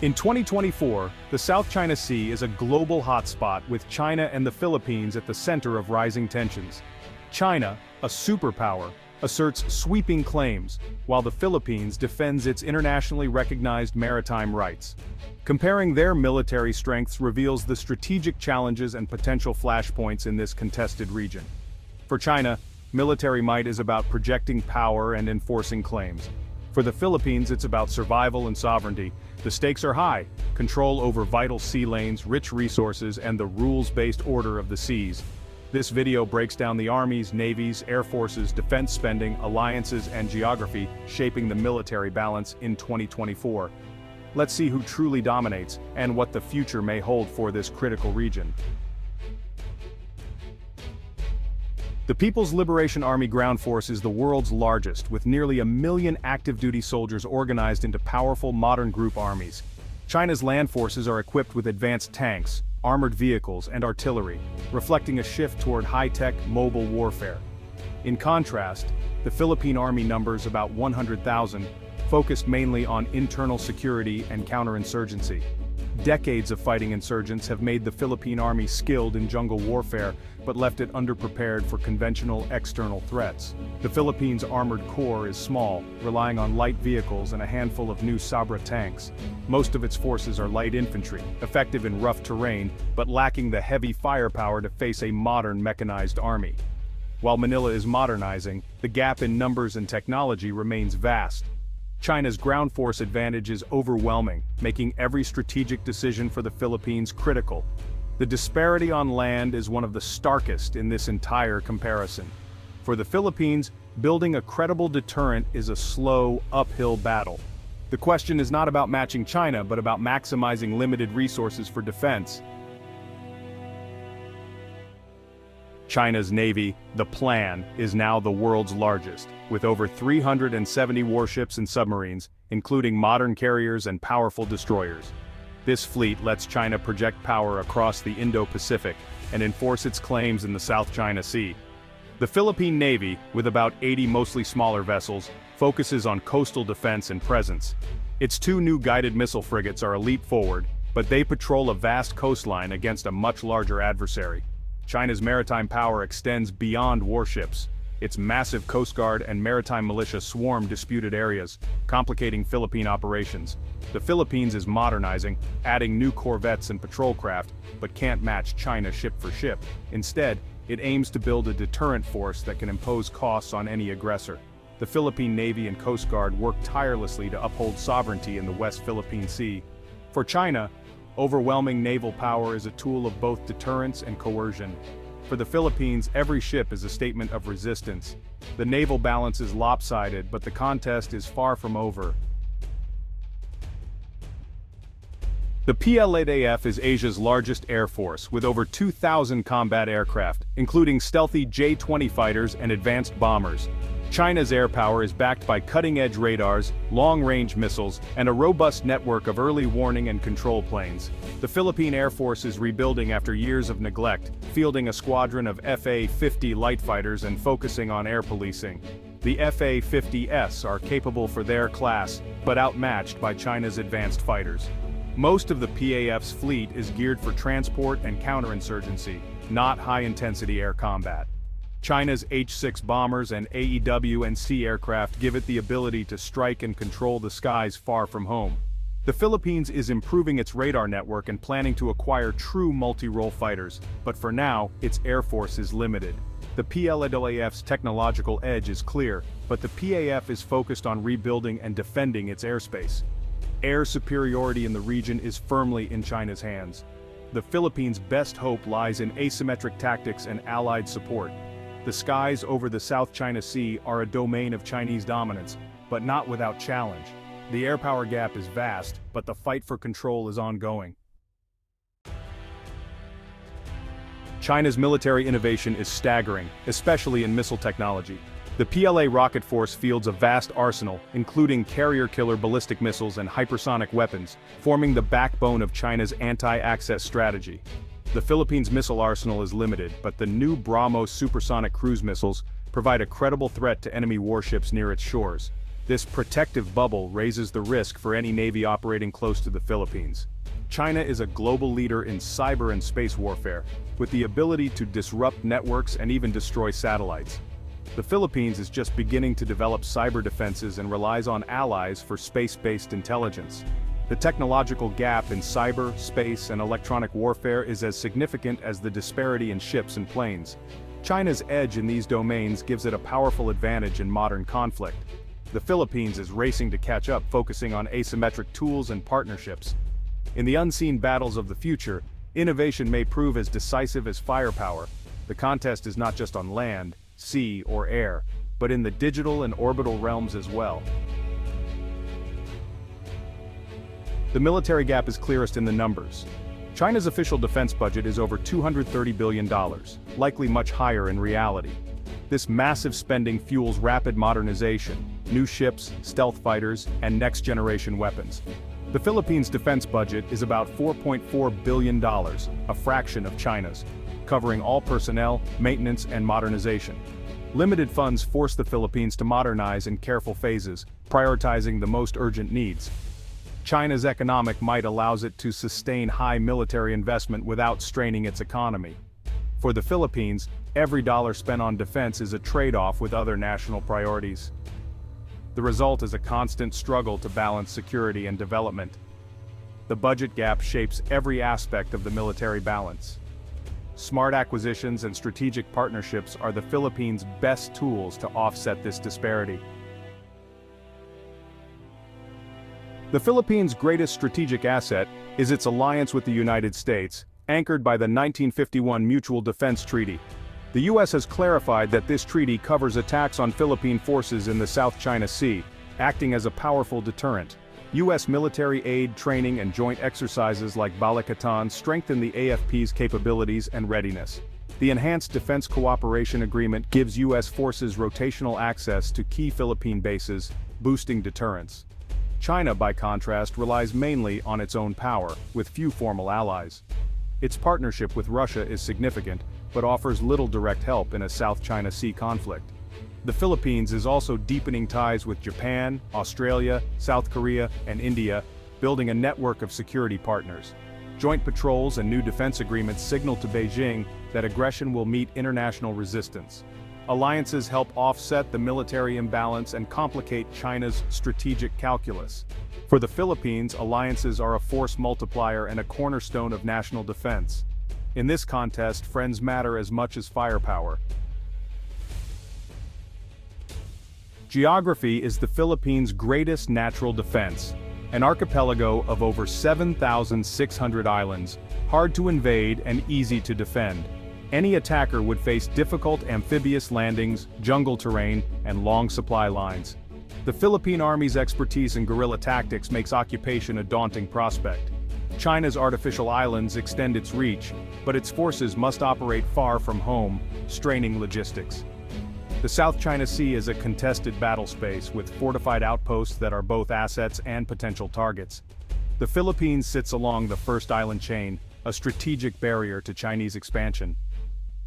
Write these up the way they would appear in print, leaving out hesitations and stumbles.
In 2024, the South China Sea is a global hotspot with China and the Philippines at the center of rising tensions. China, a superpower, asserts sweeping claims, while the Philippines defends its internationally recognized maritime rights. Comparing their military strengths reveals the strategic challenges and potential flashpoints in this contested region. For China, military might is about projecting power and enforcing claims. For the Philippines, it's about survival and sovereignty. The stakes are high: control over vital sea lanes, rich resources, and the rules-based order of the seas. This video breaks down the armies, navies, air forces, defense spending, alliances, and geography shaping the military balance in 2024. Let's see who truly dominates and what the future may hold for this critical region. The People's Liberation Army ground force is the world's largest, with nearly 1 million active-duty soldiers organized into powerful modern group armies. China's land forces are equipped with advanced tanks, armored vehicles, and artillery, reflecting a shift toward high-tech, mobile warfare. In contrast, the Philippine Army numbers about 100,000, focused mainly on internal security and counterinsurgency. Decades of fighting insurgents have made the Philippine Army skilled in jungle warfare, but left it underprepared for conventional external threats. The Philippines' armored corps is small, relying on light vehicles and a handful of new Sabra tanks. Most of its forces are light infantry, effective in rough terrain, but lacking the heavy firepower to face a modern mechanized army. While Manila is modernizing, the gap in numbers and technology remains vast. China's ground force advantage is overwhelming, making every strategic decision for the Philippines critical. The disparity on land is one of the starkest in this entire comparison. For the Philippines, building a credible deterrent is a slow, uphill battle. The question is not about matching China, but about maximizing limited resources for defense. China's Navy, the Plan, is now the world's largest, with over 370 warships and submarines, including modern carriers and powerful destroyers. This fleet lets China project power across the Indo-Pacific and enforce its claims in the South China Sea. The Philippine Navy, with about 80 mostly smaller vessels, focuses on coastal defense and presence. Its 2 new guided missile frigates are a leap forward, but they patrol a vast coastline against a much larger adversary. China's maritime power extends beyond warships. Its massive Coast Guard and maritime militia swarm disputed areas, complicating Philippine operations. The Philippines is modernizing, adding new corvettes and patrol craft, but can't match China ship for ship. Instead, it aims to build a deterrent force that can impose costs on any aggressor. The Philippine Navy and Coast Guard work tirelessly to uphold sovereignty in the West Philippine Sea. For China, overwhelming naval power is a tool of both deterrence and coercion. For the Philippines, every ship is a statement of resistance. The naval balance is lopsided, but the contest is far from over. The PLADF is Asia's largest air force, with over 2,000 combat aircraft, including stealthy J-20 fighters and advanced bombers. China's air power is backed by cutting-edge radars, long-range missiles, and a robust network of early warning and control planes. The Philippine Air Force is rebuilding after years of neglect, fielding a squadron of FA-50 light fighters and focusing on air policing. The FA-50S are capable for their class, but outmatched by China's advanced fighters. Most of the PAF's fleet is geared for transport and counterinsurgency, not high-intensity air combat. China's H-6 bombers and AEW&C aircraft give it the ability to strike and control the skies far from home. The Philippines is improving its radar network and planning to acquire true multi-role fighters, but for now, its air force is limited. The PLADF's technological edge is clear, but the PAF is focused on rebuilding and defending its airspace. Air superiority in the region is firmly in China's hands. The Philippines' best hope lies in asymmetric tactics and allied support. The skies over the South China Sea are a domain of Chinese dominance, but not without challenge. The air power gap is vast, but the fight for control is ongoing. China's military innovation is staggering, especially in missile technology. The PLA rocket force fields a vast arsenal, including carrier-killer ballistic missiles and hypersonic weapons, forming the backbone of China's anti-access strategy. The Philippines' missile arsenal is limited, but the new BrahMos supersonic cruise missiles provide a credible threat to enemy warships near its shores. This protective bubble raises the risk for any navy operating close to the Philippines. China is a global leader in cyber and space warfare, with the ability to disrupt networks and even destroy satellites. The Philippines is just beginning to develop cyber defenses and relies on allies for space-based intelligence. The technological gap in cyber, space, and electronic warfare is as significant as the disparity in ships and planes. China's edge in these domains gives it a powerful advantage in modern conflict. The Philippines is racing to catch up, focusing on asymmetric tools and partnerships. In the unseen battles of the future, innovation may prove as decisive as firepower. The contest is not just on land, sea, or air, but in the digital and orbital realms as well. The military gap is clearest in the numbers. China's official defense budget is over $230 billion, likely much higher in reality. This massive spending fuels rapid modernization, new ships, stealth fighters, and next-generation weapons. The Philippines' defense budget is about $4.4 billion, a fraction of China's, covering all personnel, maintenance, and modernization. Limited funds force the Philippines to modernize in careful phases, prioritizing the most urgent needs. China's economic might allows it to sustain high military investment without straining its economy. For the Philippines, every dollar spent on defense is a trade-off with other national priorities. The result is a constant struggle to balance security and development. The budget gap shapes every aspect of the military balance. Smart acquisitions and strategic partnerships are the Philippines' best tools to offset this disparity. The Philippines' greatest strategic asset is its alliance with the United States, anchored by the 1951 Mutual Defense Treaty. The U.S. has clarified that this treaty covers attacks on Philippine forces in the South China Sea, acting as a powerful deterrent. U.S. military aid, training, and joint exercises like Balikatan strengthen the AFP's capabilities and readiness. The Enhanced Defense Cooperation Agreement gives U.S. forces rotational access to key Philippine bases, boosting deterrence. China, by contrast, relies mainly on its own power, with few formal allies. Its partnership with Russia is significant, but offers little direct help in a South China Sea conflict. The Philippines is also deepening ties with Japan, Australia, South Korea, and India, building a network of security partners. Joint patrols and new defense agreements signal to Beijing that aggression will meet international resistance. Alliances help offset the military imbalance and complicate China's strategic calculus. For the Philippines, alliances are a force multiplier and a cornerstone of national defense. In this contest, friends matter as much as firepower. Geography is the Philippines' greatest natural defense, an archipelago of over 7,600 islands, hard to invade and easy to defend. Any attacker would face difficult amphibious landings, jungle terrain, and long supply lines. The Philippine Army's expertise in guerrilla tactics makes occupation a daunting prospect. China's artificial islands extend its reach, but its forces must operate far from home, straining logistics. The South China Sea is a contested battle space with fortified outposts that are both assets and potential targets. The Philippines sits along the first island chain, a strategic barrier to Chinese expansion.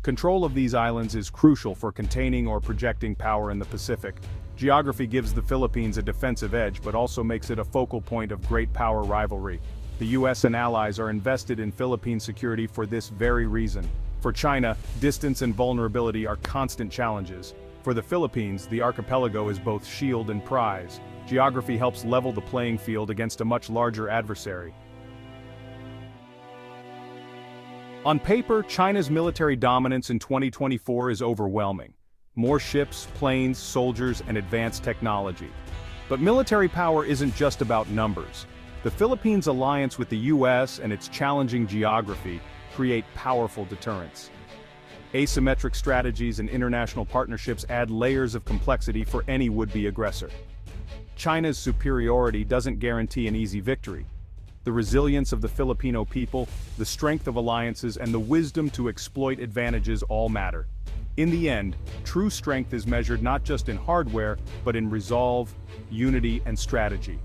Control of these islands is crucial for containing or projecting power in the Pacific. Geography gives the Philippines a defensive edge but also makes it a focal point of great power rivalry. The U.S. and allies are invested in Philippine security for this very reason. For China, distance and vulnerability are constant challenges. For the Philippines, the archipelago is both shield and prize. Geography helps level the playing field against a much larger adversary. On paper, China's military dominance in 2024 is overwhelming. More ships, planes, soldiers, and advanced technology. But military power isn't just about numbers. The Philippines' alliance with the U.S. and its challenging geography create powerful deterrence. Asymmetric strategies and international partnerships add layers of complexity for any would-be aggressor. China's superiority doesn't guarantee an easy victory. The resilience of the Filipino people, the strength of alliances, and the wisdom to exploit advantages all matter. In the end, true strength is measured not just in hardware, but in resolve, unity, and strategy.